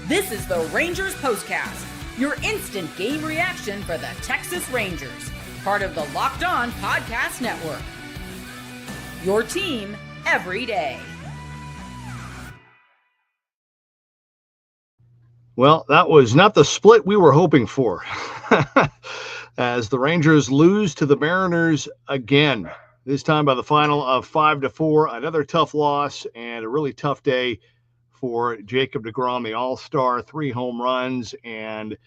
This is the Rangers POSTCAST, your instant game reaction for the Texas Rangers, part of the Locked On Podcast Network. Your team every day. Well, that was not the split we were hoping for, as the Rangers lose to the Mariners again, this time by the final of 5-4. Another tough loss and a really tough day for Jacob deGrom, the all-star, 3 home runs, and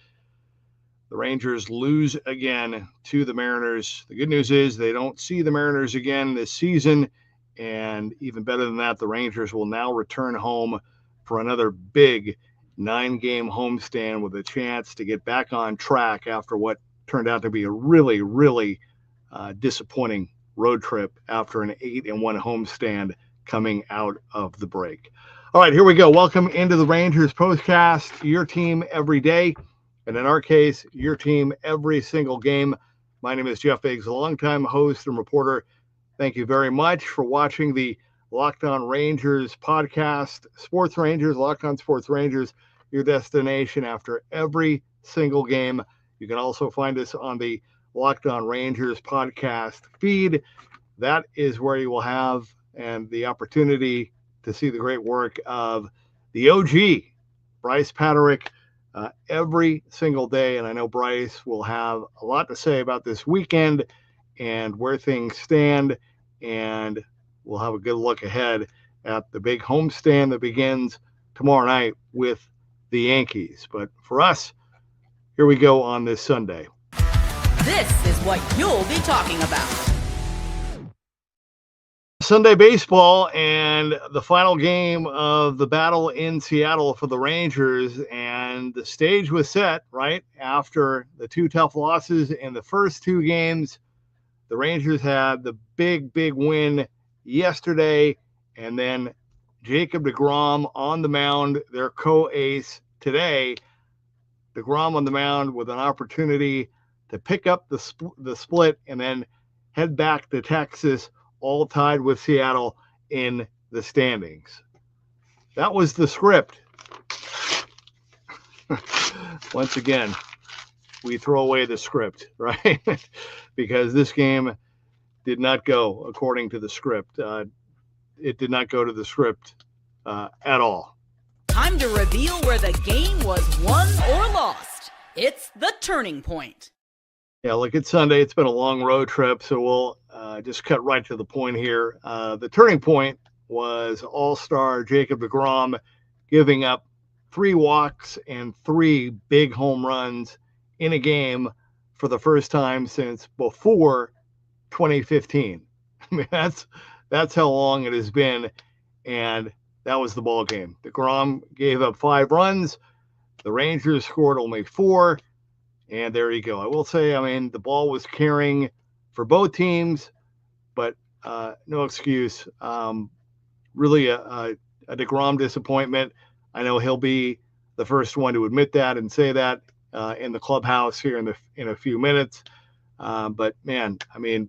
the Rangers lose again to the Mariners. The good news is they don't see the Mariners again this season, and even better than that, the Rangers will now return home for another big 9-game homestand with a chance to get back on track after what turned out to be a really disappointing road trip after an 8-1 homestand coming out of the break. All right, here we go. Welcome into the Rangers POSTCAST, your team every day, and in our case, your team every single game. My name is Jeff Biggs, a longtime host and reporter. Thank you very much for watching the Locked On Rangers podcast, Sports Rangers, Locked On Sports Rangers, your destination after every single game. You can also find us on the Locked On Rangers podcast feed. That is where you will have and the opportunity to see the great work of the OG, Bryce Paterick, every single day. And I know Bryce will have a lot to say about this weekend and where things stand. And we'll have a good look ahead at the big homestand that begins tomorrow night with the Yankees. But for us, here we go on this Sunday. This is what you'll be talking about. Sunday baseball and the final game of the battle in Seattle for the Rangers, and the stage was set, right? After the 2 tough losses in the first 2 games, the Rangers had the big win yesterday, and then Jacob deGrom on the mound, their co-ace today. deGrom on the mound with an opportunity to pick up the split and then head back to Texas, all tied with Seattle in the standings. That was the script. Once again, we throw away the script, right? Because this game did not go according to the script. It did not go to the script at all. Time to reveal where the game was won or lost. It's the turning point. Yeah, look, it's Sunday. It's been a long road trip, so we'll just cut right to the point here. The turning point was all-star Jacob deGrom giving up 3 walks and 3 big home runs in a game for the first time since before 2015. I mean, that's how long it has been, and that was the ball game. deGrom gave up 5 runs. The Rangers scored only 4, and there you go. I will say, I mean, the ball was carrying for both teams, but no excuse. Really a deGrom disappointment. I know he'll be the first one to admit that and say that in the clubhouse here in a few minutes. But man, I mean,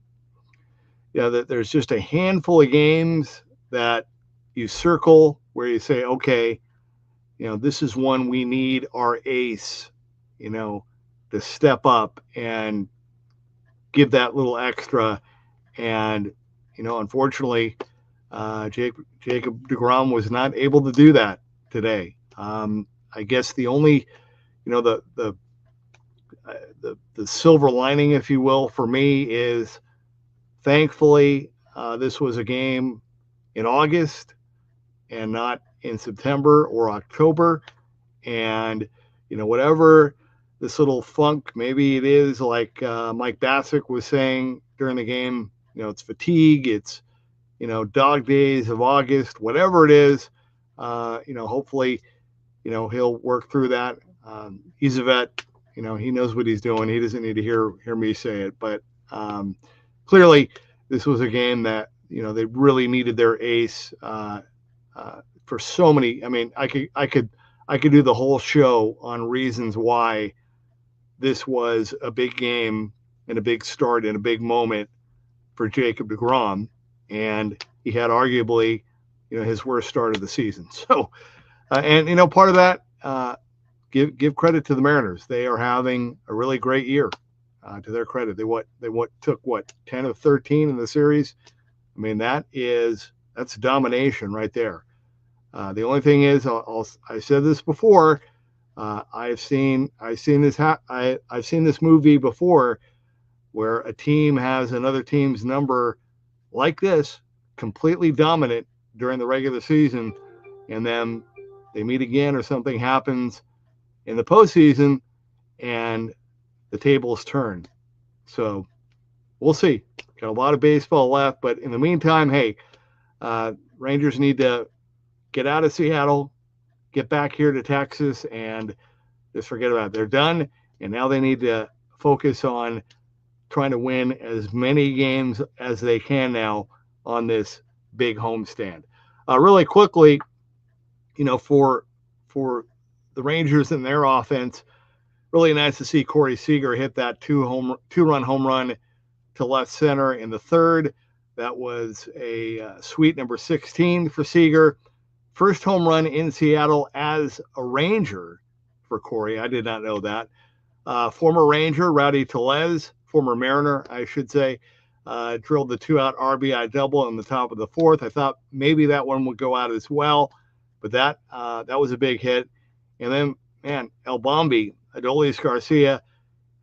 there's just a handful of games that you circle where you say, okay, this is one we need our ace, to step up and give that little extra. And, unfortunately, Jacob deGrom was not able to do that today. I guess the only, the silver lining, if you will, for me is thankfully this was a game in August and not in September or October. And, whatever this little funk, maybe it is like Mike Bassick was saying during the game, it's fatigue, it's, dog days of August, whatever it is, hopefully, he'll work through that. He's a vet, he knows what he's doing. He doesn't need to hear me say it, but clearly this was a game that, they really needed their ace for so many. I mean, I could do the whole show on reasons why this was a big game and a big start and a big moment for Jacob deGrom, and he had arguably, his worst start of the season. So, and part of that give credit to the Mariners. They are having a really great year. To their credit, they took 10 of 13 in the series. I mean, that's domination right there. The only thing is, I said this before. I've seen this movie before, where a team has another team's number like this, completely dominant during the regular season, and then they meet again or something happens in the postseason, and the tables turn. So we'll see. Got a lot of baseball left, but in the meantime, hey, Rangers need to get out of Seattle, get back here to Texas, and just forget about it. They're done, and now they need to focus on trying to win as many games as they can now on this big homestand. Really quickly, for the Rangers and their offense, really nice to see Corey Seager hit that two-run home run to left center in the third. That was a sweet number 16 for Seager. First home run in Seattle as a Ranger for Corey. I did not know that. Former Ranger Rowdy Tellez, former Mariner, I should say, drilled the 2-out RBI double in the top of the fourth. I thought maybe that one would go out as well, but that was a big hit. And then, man, Adolis Garcia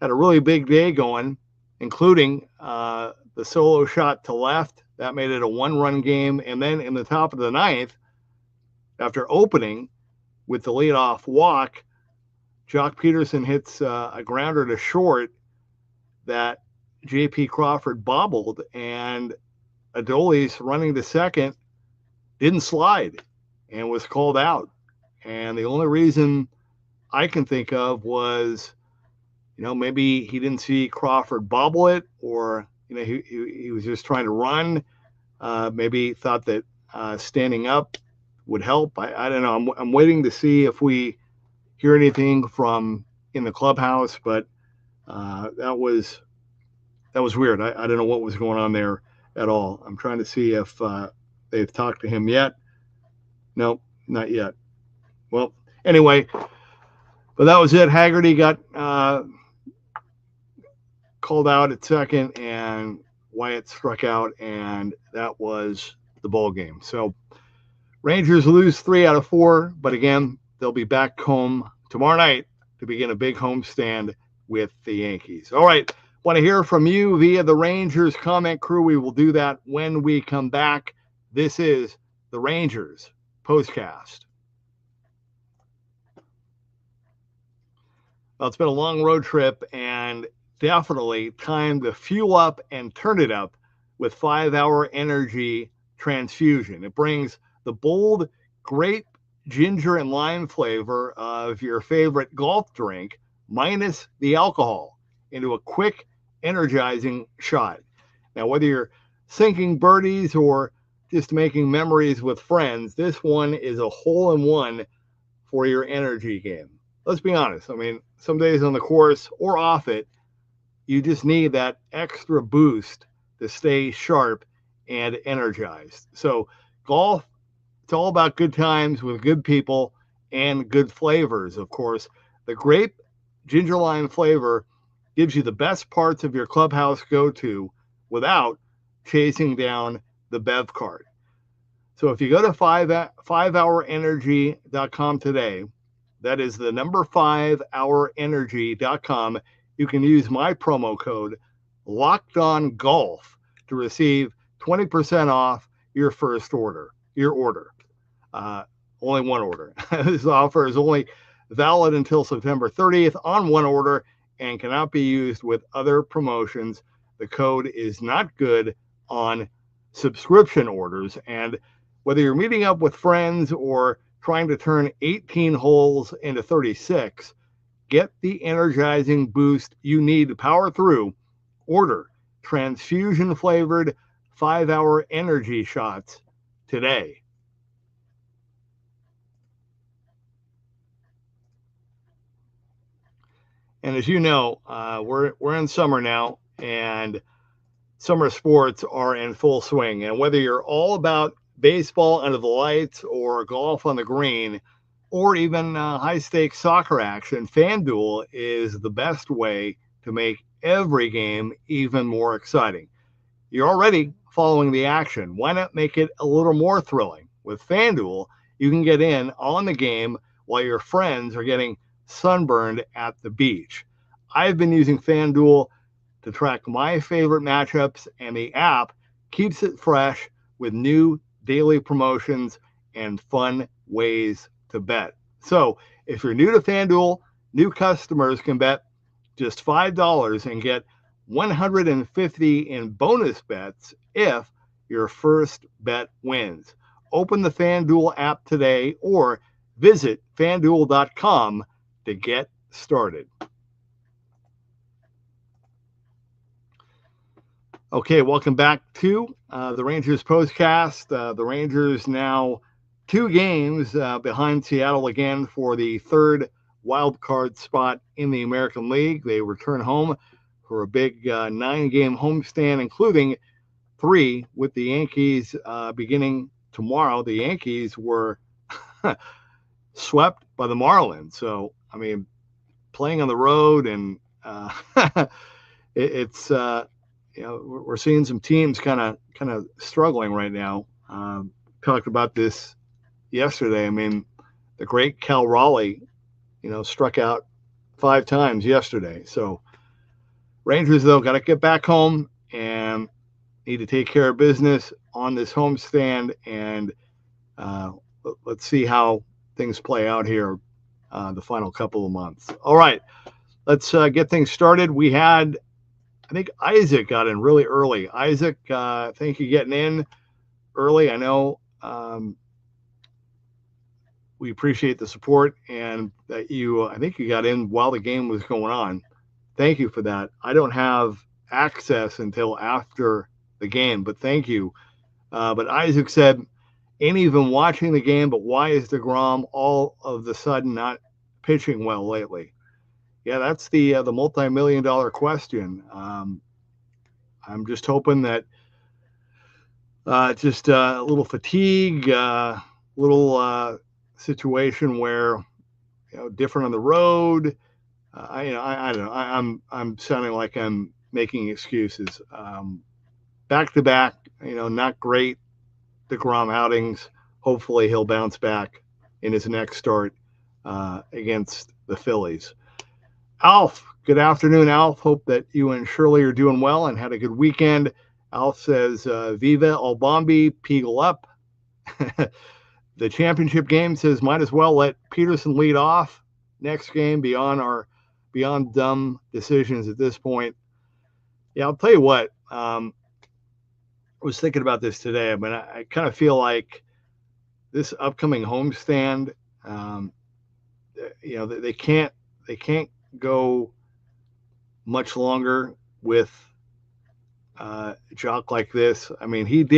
had a really big day going, including the solo shot to left. That made it a one-run game. And then in the top of the ninth, after opening with the leadoff walk, Jock Peterson hits a grounder to short that J.P. Crawford bobbled, and Adolis, running to second, didn't slide and was called out. And the only reason I can think of was, maybe he didn't see Crawford bobble it, or, he was just trying to run. Maybe thought that standing up would help. I don't know. I'm waiting to see if we hear anything from in the clubhouse, but that was weird. I don't know what was going on there at all. I'm trying to see if they've talked to him yet. No, not yet. Well, anyway, but that was it. Haggerty got called out at second, and Wyatt struck out, and that was the ball game. So Rangers lose 3 out of 4, but again, they'll be back home tomorrow night to begin a big homestand with the Yankees. All right. Want to hear from you via the Rangers comment crew. We will do that when we come back. This is the Rangers POSTCAST. Well, it's been a long road trip, and definitely time to fuel up and turn it up with 5-Hour Energy Transfusion. It brings the bold grape, ginger, and lime flavor of your favorite golf drink, minus the alcohol, into a quick, energizing shot. Now, whether you're sinking birdies or just making memories with friends, this one is a hole-in-one for your energy game. Let's be honest. I mean, some days on the course or off it, you just need that extra boost to stay sharp and energized. So golf, it's all about good times with good people and good flavors, of course. The grape ginger lime flavor gives you the best parts of your clubhouse go-to without chasing down the Bev card. So if you go to 5hourenergy.com today, that is the number 5hourenergy.com, you can use my promo code LOCKEDONGOLF to receive 20% off your first order. Only one order. This offer is only valid until September 30th on one order and cannot be used with other promotions. The code is not good on subscription orders. And whether you're meeting up with friends or trying to turn 18 holes into 36, get the energizing boost you need to power through. Order transfusion flavored 5-Hour Energy shots today. And as you know, we're in summer now, and summer sports are in full swing. And whether you're all about baseball under the lights or golf on the green, or even high-stakes soccer action, FanDuel is the best way to make every game even more exciting. You're already following the action. Why not make it a little more thrilling? With FanDuel, you can get in on the game while your friends are getting sunburned at the beach. I've been using FanDuel to track my favorite matchups, and the app keeps it fresh with new daily promotions and fun ways to bet. So if you're new to FanDuel, new customers can bet just $5 and get 150 in bonus bets if your first bet wins. Open the FanDuel app today or visit FanDuel.com to get started. Okay, welcome back to the Rangers postcast. The Rangers now 2 games behind Seattle again for the third wild card spot in the American League. They return home for a big 9-game homestand, including 3 with the Yankees beginning tomorrow. The Yankees were swept by the Marlins. So, I mean, playing on the road and it's we're seeing some teams kind of struggling right now. Talked about this yesterday. I mean, the great Cal Raleigh, struck out 5 times yesterday. So Rangers, though, got to get back home and need to take care of business on this homestand. And let's see how things play out here the final couple of months. All right, let's get things started. We had, I think Isaac got in really early. Isaac, thank you getting in early. I know we appreciate the support and that I think you got in while the game was going on. Thank you for that. I don't have access until after the game, but thank you. But Isaac said, ain't even watching the game, but why is deGrom all of a sudden not pitching well lately? Yeah, that's the multi-million-dollar question. I'm just hoping that just a little fatigue, little situation where different on the road. I don't know. I'm sounding like I'm making excuses. Back to back, not great deGrom outings. Hopefully he'll bounce back in his next start against the Phillies. Alf, good afternoon, Alf. Hope that you and Shirley are doing well and had a good weekend. Alf says, Viva El Bombi, Peagle up. The championship game says, might as well let Peterson lead off next game beyond dumb decisions at this point. Yeah, I'll tell you what. I was thinking about this today. I mean, I kind of feel like this upcoming homestand, they can't go much longer with Jock like this. I mean, he's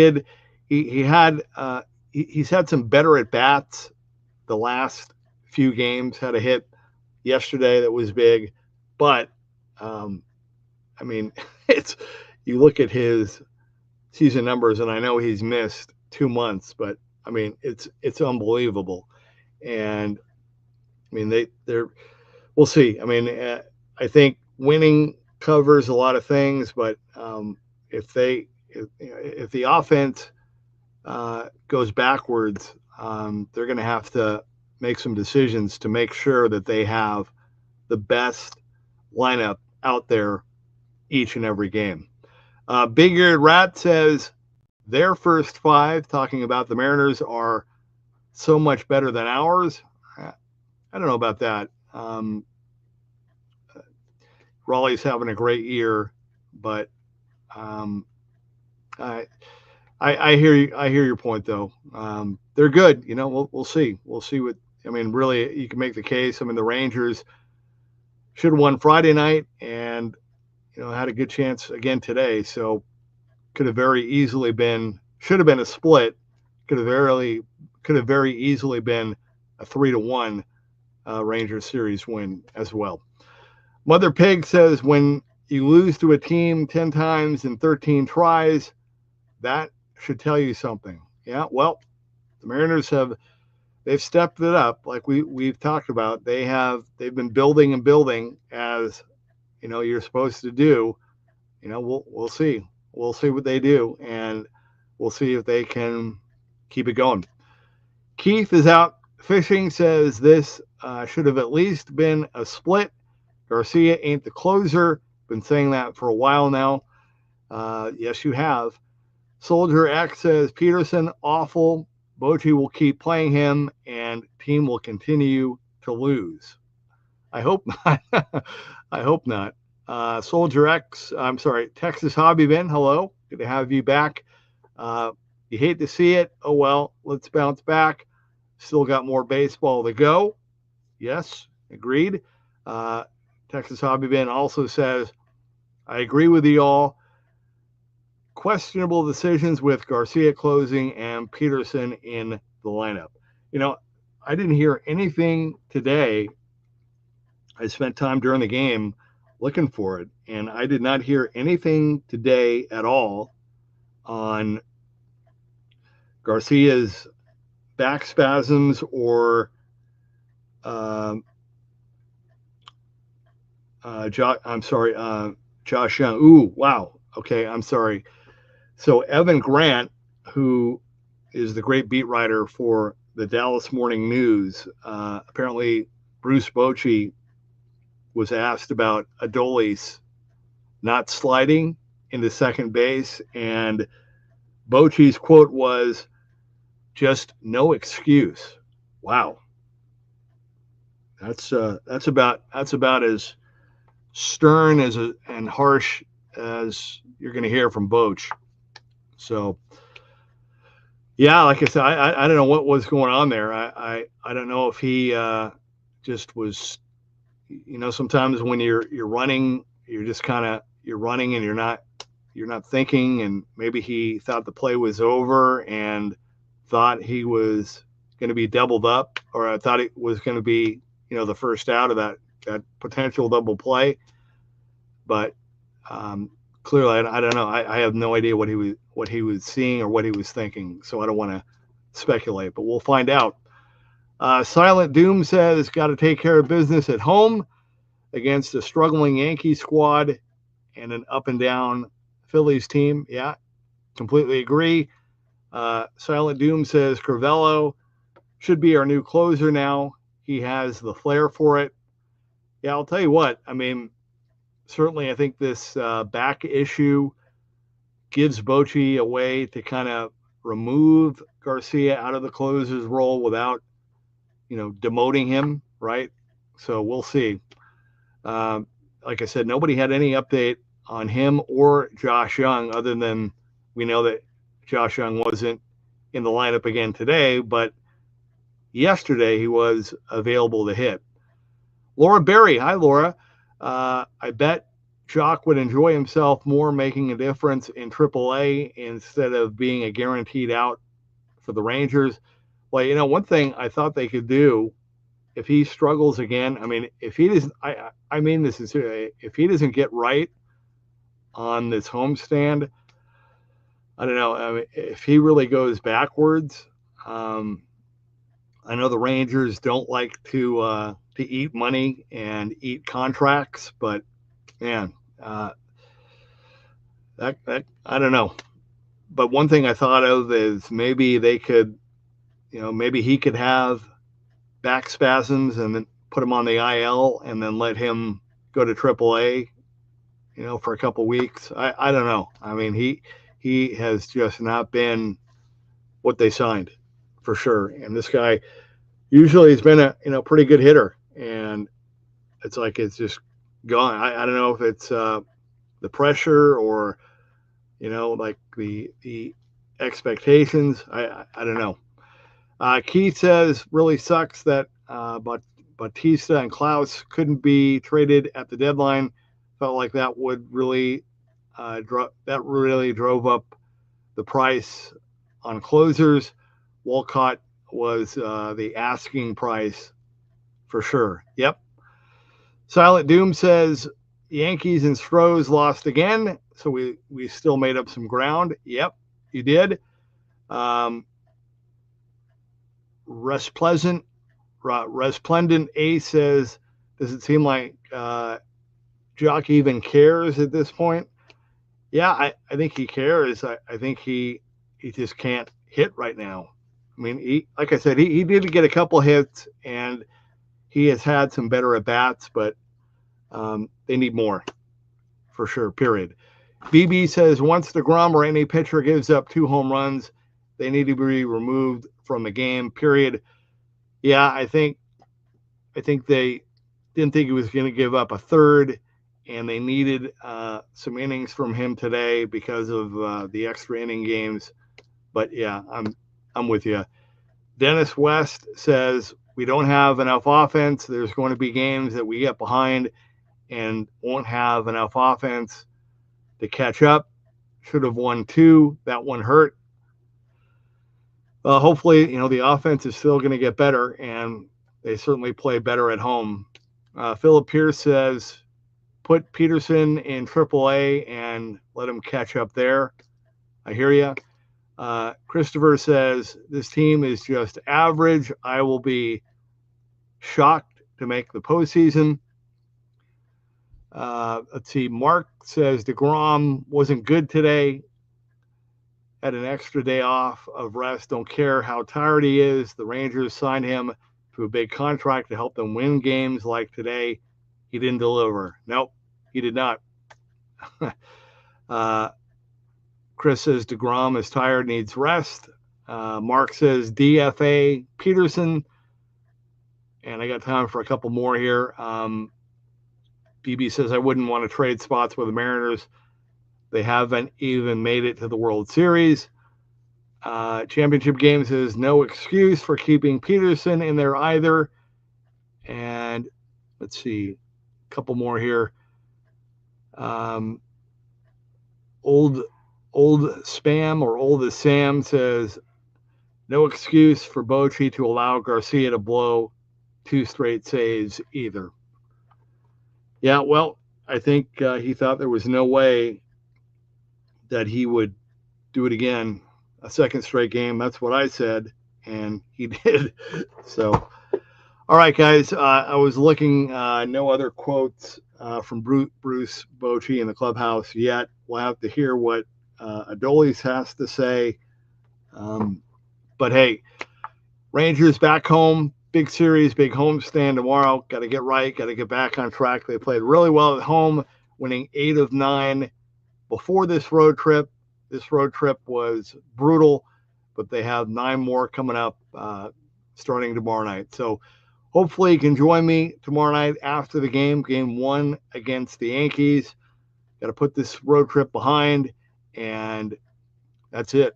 had some better at bats the last few games. Had a hit yesterday that was big, but I mean, you look at his season numbers, and I know he's missed 2 months, but I mean, it's unbelievable. And I mean, we'll see. I mean, I think winning covers a lot of things, but if the offense goes backwards, they're going to have to make some decisions to make sure that they have the best lineup out there each and every game. Big Eared Rat says their first 5, talking about the Mariners, are so much better than ours. I don't know about that. Raleigh's having a great year, but I hear you. I hear your point, though. They're good. We'll see. We'll see what. I mean, really, you can make the case. I mean, the Rangers should have won Friday night, and had a good chance again today. So could have very easily been. Should have been a split. Could have very easily been a 3-1 Rangers series win as well. Mother Pig says, when you lose to a team 10 times in 13 tries, that should tell you something. Yeah, well, the Mariners they've stepped it up. Like we've talked about, they've been building and building as you're supposed to do. We'll see. We'll see what they do, and we'll see if they can keep it going. Keith is out fishing, says this should have at least been a split. Garcia ain't the closer. Been saying that for a while now. Yes, you have. Soldier X says Peterson awful. Bochy will keep playing him, and team will continue to lose. I hope not. I hope not. Soldier X, I'm sorry, Texas Hobby Bin, hello. Good to have you back. You hate to see it. Oh, well, let's bounce back. Still got more baseball to go. Yes, agreed. Texas Hobby Bin also says, I agree with you all. Questionable decisions with Garcia closing and Peterson in the lineup. I didn't hear anything today. I spent time during the game looking for it, and I did not hear anything today at all on Garcia's back spasms or Josh Young. Ooh, wow. Okay, I'm sorry. So Evan Grant, who is the great beat writer for the Dallas Morning News, apparently Bruce Bochy was asked about Adolis not sliding into second base, and Bochy's quote was, just no excuse. Wow. That's about as stern and harsh as you're going to hear from Boch. So, yeah, like I said, I don't know what was going on there. I don't know if he just was, sometimes when you're running, you're just you're running and you're not thinking, and maybe he thought the play was over and thought he was going to be doubled up, or I thought it was going to be, the first out of that potential double play. But clearly, I don't know. I have no idea what he was seeing or what he was thinking, so I don't want to speculate, but we'll find out. Silent Doom says, got to take care of business at home against a struggling Yankee squad and an up and down Phillies team. Yeah, completely agree. Silent Doom says Crivello should be our new closer now. He has the flair for it. Yeah, I'll tell you what. I mean, certainly I think this back issue gives Bochy a way to kind of remove Garcia out of the closer's role without, demoting him, right? So we'll see. Like I said, nobody had any update on him or Josh Young other than we know that Josh Young wasn't in the lineup again today, but yesterday he was available to hit. Laura Berry. Hi, Laura. I bet Jock would enjoy himself more making a difference in AAA instead of being a guaranteed out for the Rangers. Well, one thing I thought they could do if he struggles again, I mean, if he doesn't, I mean this sincerely, if he doesn't get right on this homestand, I don't know. I mean, if he really goes backwards, I know the Rangers don't like to eat money and eat contracts, but man, that I don't know. But one thing I thought of is maybe they could, maybe he could have back spasms and then put him on the IL and then let him go to AAA, for a couple weeks. I don't know. I mean, he has just not been what they signed for sure. And this guy usually has been a pretty good hitter, and it's like it's just gone. I don't know if it's the pressure or like the expectations. I don't know. Keith says really sucks that but Bautista and Klaus couldn't be traded at the deadline. Felt like that would really drove up the price on closers. Walcott was the asking price for sure. Yep. Silent Doom says Yankees and Stros lost again, so we still made up some ground. Yep, you did. Resplendent A says, does it seem like Jock even cares at this point? Yeah, I think he cares. I think he just can't hit right now. I mean, like I said, he did get a couple hits, and he has had some better at-bats, but they need more, for sure, period. BB says, once deGrom or any pitcher gives up 2 home runs, they need to be removed from the game, period. Yeah, I think they didn't think he was going to give up a third, and they needed some innings from him today because of the extra inning games. But yeah, I'm with you. Dennis West says, we don't have enough offense. There's going to be games that we get behind and won't have enough offense to catch up. Should have won 2. That one hurt. Hopefully, the offense is still going to get better, and they certainly play better at home. Philip Pierce says, put Peterson in AAA and let him catch up there. I hear you. Christopher says, this team is just average. I will be shocked to make the postseason. Let's see. Mark says deGrom wasn't good today. Had an extra day off of rest. Don't care how tired he is. The Rangers signed him to a big contract to help them win games like today. He didn't deliver. Nope, he did not. Chris says deGrom is tired, needs rest. Mark says DFA Peterson. And I got time for a couple more here. BB says, I wouldn't want to trade spots with the Mariners. They haven't even made it to the World Series. Championship game says, no excuse for keeping Peterson in there either. And let's see, a couple more here. Old Spam or Old as Sam says, no excuse for Bochy to allow Garcia to blow 2 straight saves either. Yeah, well, I think he thought there was no way that he would do it again, a second straight game. That's what I said, and he did. So, all right, guys, I was looking, no other quotes from Bruce Bochy in the clubhouse yet. We'll have to hear what Adolis has to say. But, hey, Rangers back home, big series, big homestand tomorrow. Got to get right, got to get back on track. They played really well at home, winning 8 of 9 before this road trip. This road trip was brutal, but they have 9 more coming up starting tomorrow night. So hopefully you can join me tomorrow night after the game 1 against the Yankees. Got to put this road trip behind, and that's it.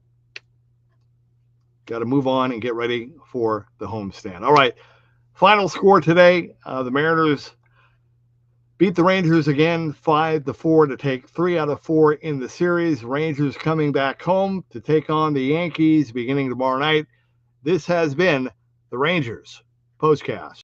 Got to move on and get ready for the homestand. All right, final score today, the Mariners beat the Rangers again, 5-4 to take 3 out of 4 in the series. Rangers coming back home to take on the Yankees beginning tomorrow night. This has been the Rangers POSTCAST.